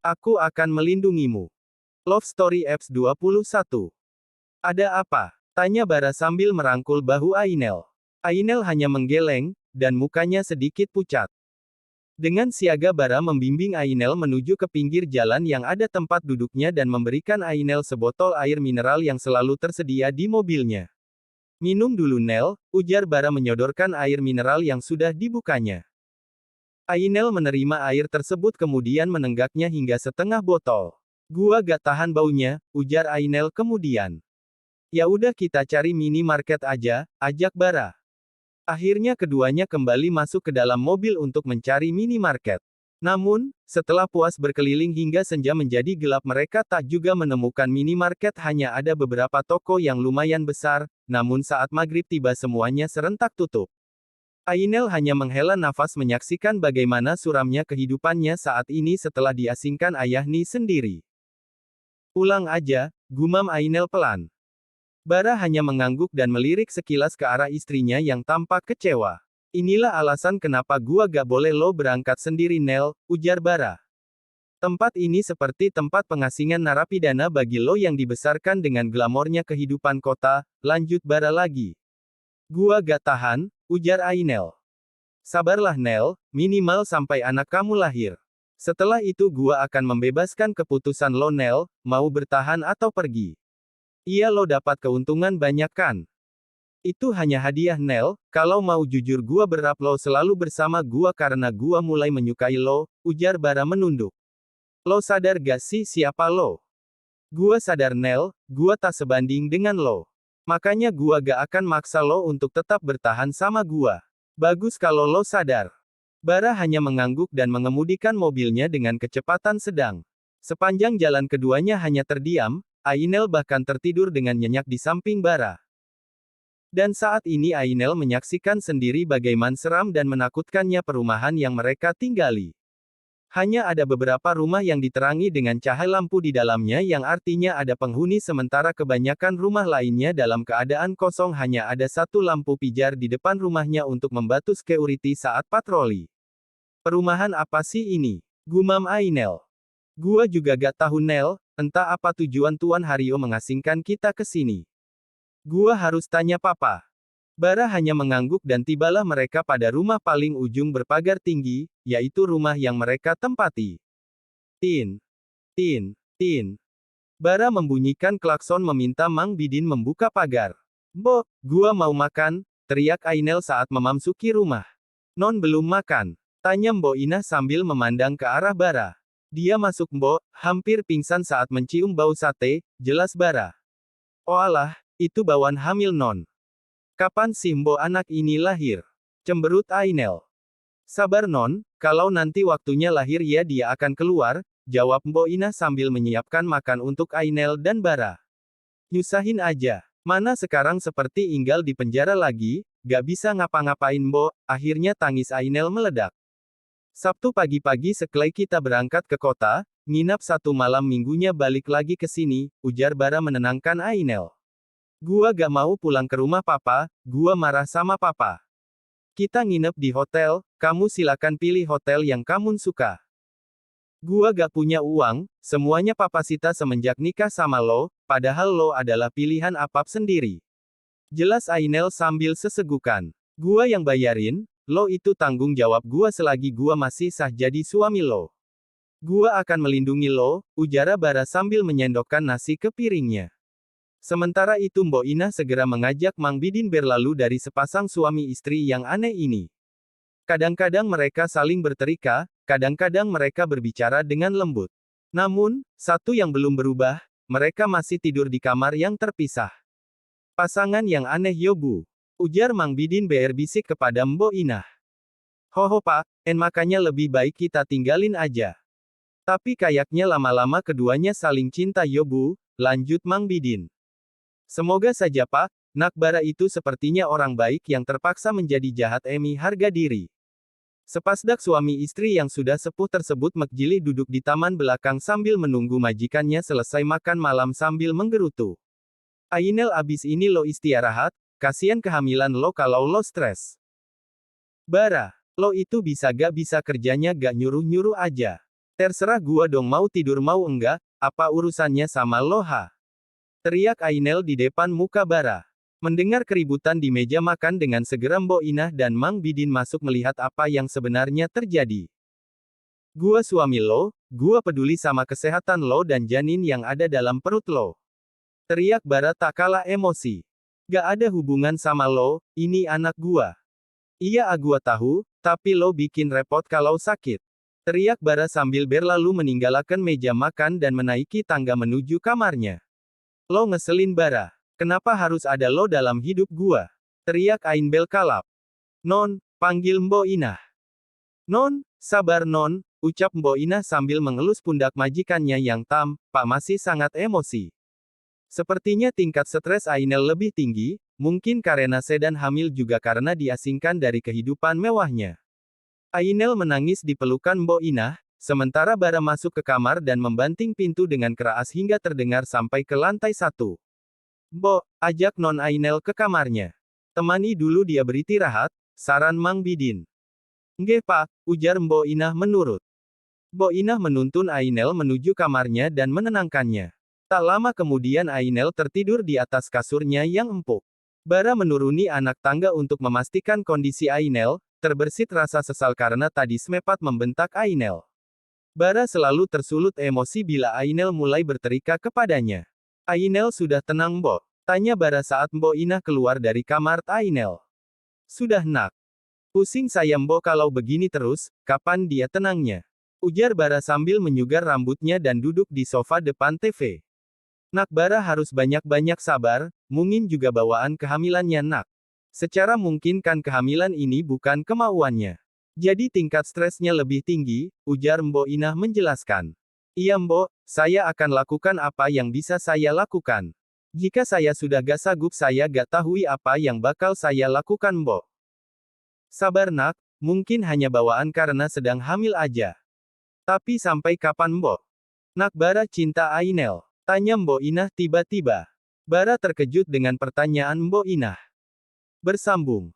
Aku akan melindungimu. Love Story Apps 21. Ada apa? Tanya Bara sambil merangkul bahu Ainel. Ainel hanya menggeleng, dan mukanya sedikit pucat. Dengan siaga Bara membimbing Ainel menuju ke pinggir jalan yang ada tempat duduknya dan memberikan Ainel sebotol air mineral yang selalu tersedia di mobilnya. Minum dulu Nel, ujar Bara menyodorkan air mineral yang sudah dibukanya. Ainel menerima air tersebut kemudian menenggaknya hingga setengah botol. Gua gak tahan baunya, ujar Ainel kemudian. Ya udah kita cari minimarket aja, ajak Bara. Akhirnya keduanya kembali masuk ke dalam mobil untuk mencari minimarket. Namun, setelah puas berkeliling hingga senja menjadi gelap mereka tak juga menemukan minimarket, hanya ada beberapa toko yang lumayan besar, namun saat maghrib tiba semuanya serentak tutup. Ainel hanya menghela nafas menyaksikan bagaimana suramnya kehidupannya saat ini setelah diasingkan Ayahni sendiri. Pulang aja, gumam Ainel pelan. Bara hanya mengangguk dan melirik sekilas ke arah istrinya yang tampak kecewa. Inilah alasan kenapa gua gak boleh lo berangkat sendiri Nel, ujar Bara. Tempat ini seperti tempat pengasingan narapidana bagi lo yang dibesarkan dengan glamornya kehidupan kota, lanjut Bara lagi. Gua gak tahan, ujar Ainel. Sabarlah Nel, minimal sampai anak kamu lahir. Setelah itu gua akan membebaskan keputusan lo Nel, mau bertahan atau pergi. Iya lo dapat keuntungan banyak kan? Itu hanya hadiah Nel, kalau mau jujur gua berharap lo selalu bersama gua karena gua mulai menyukai lo, ujar Bara menunduk. Lo sadar gak sih siapa lo? Gua sadar Nel, gua tak sebanding dengan lo. Makanya gua gak akan maksa lo untuk tetap bertahan sama gua. Bagus kalau lo sadar. Bara hanya mengangguk dan mengemudikan mobilnya dengan kecepatan sedang. Sepanjang jalan keduanya hanya terdiam, Ainel bahkan tertidur dengan nyenyak di samping Bara. Dan saat ini Ainel menyaksikan sendiri bagaimana seram dan menakutkannya perumahan yang mereka tinggali. Hanya ada beberapa rumah yang diterangi dengan cahaya lampu di dalamnya yang artinya ada penghuni sementara kebanyakan rumah lainnya dalam keadaan kosong, hanya ada satu lampu pijar di depan rumahnya untuk membantu security saat patroli. Perumahan apa sih ini? Gumam Ainel. Gua juga gak tahu Nel, entah apa tujuan Tuan Hario mengasingkan kita ke sini. Gua harus tanya papa. Bara hanya mengangguk dan tibalah mereka pada rumah paling ujung berpagar tinggi, yaitu rumah yang mereka tempati. Tin. Tin. Tin. Bara membunyikan klakson meminta Mang Bidin membuka pagar. Bo, gua mau makan, teriak Ainel saat memasuki rumah. Non belum makan, tanya Mbok Inah sambil memandang ke arah Bara. Dia masuk Mbok, hampir pingsan saat mencium bau sate, jelas Bara. Oalah, itu bawaan hamil non. Kapan sih Mbok anak ini lahir? Cemberut Ainel. Sabar non, kalau nanti waktunya lahir ya dia akan keluar, jawab Mbok Inah sambil menyiapkan makan untuk Ainel dan Bara. Nyusahin aja. Mana sekarang seperti inggal di penjara lagi, gak bisa ngapa-ngapain Mbok, akhirnya tangis Ainel meledak. Sabtu pagi-pagi sekelai kita berangkat ke kota, nginap satu malam minggunya balik lagi ke sini, ujar Bara menenangkan Ainel. Gua gak mau pulang ke rumah papa, gua marah sama papa. Kita nginep di hotel, kamu silakan pilih hotel yang kamu suka. Gua gak punya uang, semuanya papa sita semenjak nikah sama lo, padahal lo adalah pilihan apap sendiri. Jelas Ainel sambil sesegukan. Gua yang bayarin, lo itu tanggung jawab gua selagi gua masih sah jadi suami lo. Gua akan melindungi lo, ujar Bara sambil menyendokkan nasi ke piringnya. Sementara itu Mbok Inah segera mengajak Mang Bidin berlalu dari sepasang suami istri yang aneh ini. Kadang-kadang mereka saling berterika, kadang-kadang mereka berbicara dengan lembut. Namun, satu yang belum berubah, mereka masih tidur di kamar yang terpisah. Pasangan yang aneh yo bu, ujar Mang Bidin bisik kepada Mbok Inah. Hoho pak, makanya lebih baik kita tinggalin aja. Tapi kayaknya lama-lama keduanya saling cinta yo bu, lanjut Mang Bidin. Semoga saja pak, nak Bara itu sepertinya orang baik yang terpaksa menjadi jahat harga diri. Sepasdak suami istri yang sudah sepuh tersebut mekjili duduk di taman belakang sambil menunggu majikannya selesai makan malam sambil menggerutu. Ainel abis ini lo istirahat, kasihan kehamilan lo kalau lo stres. Bara, lo itu bisa gak bisa kerjanya gak nyuruh-nyuruh aja. Terserah gua dong mau tidur mau enggak, apa urusannya sama lo ha? Teriak Ainel di depan muka Bara. Mendengar keributan di meja makan dengan segera Mbok Inah dan Mang Bidin masuk melihat apa yang sebenarnya terjadi. Gua suami lo, gua peduli sama kesehatan lo dan janin yang ada dalam perut lo. Teriak Bara tak kalah emosi. Gak ada hubungan sama lo, ini anak gua. Iya gua tahu, tapi lo bikin repot kalau sakit. Teriak Bara sambil berlalu meninggalkan meja makan dan menaiki tangga menuju kamarnya. Lo ngeselin Bara. Kenapa harus ada lo dalam hidup gua? Teriak Ainbel kalap. Non, panggil Mbok Inah. Non, sabar non, ucap Mbok Inah sambil mengelus pundak majikannya yang tampak masih sangat emosi. Sepertinya tingkat stres Ainel lebih tinggi, mungkin karena sedang hamil juga karena diasingkan dari kehidupan mewahnya. Ainel menangis di pelukan Mbok Inah, sementara Bara masuk ke kamar dan membanting pintu dengan keras hingga terdengar sampai ke lantai 1. Mbok, ajak Non Ainel ke kamarnya. Temani dulu dia beristirahat, saran Mang Bidin. Nggih Pak, ujar Mbok Inah menurut. Mbok Inah menuntun Ainel menuju kamarnya dan menenangkannya. Tak lama kemudian Ainel tertidur di atas kasurnya yang empuk. Bara menuruni anak tangga untuk memastikan kondisi Ainel, terbersit rasa sesal karena tadi sempat membentak Ainel. Bara selalu tersulut emosi bila Ainel mulai berteriak kepadanya. Ainel sudah tenang Mbok? Tanya Bara saat Mbok Inah keluar dari kamar Ainel. Sudah nak. Pusing saya Mbok kalau begini terus, kapan dia tenangnya? Ujar Bara sambil menyugar rambutnya dan duduk di sofa depan TV. Nak Bara harus banyak-banyak sabar, mungkin juga bawaan kehamilannya nak. Secara mungkin kan kehamilan ini bukan kemauannya. Jadi tingkat stresnya lebih tinggi, ujar Mbok Inah menjelaskan. Iya Mbok, saya akan lakukan apa yang bisa saya lakukan. Jika saya sudah gak sanggup saya gak tahu apa yang bakal saya lakukan Mbok. Sabar nak, mungkin hanya bawaan karena sedang hamil aja. Tapi sampai kapan Mbok? Nak Bara cinta Ainel? Tanya Mbok Inah tiba-tiba. Bara terkejut dengan pertanyaan Mbok Inah. Bersambung.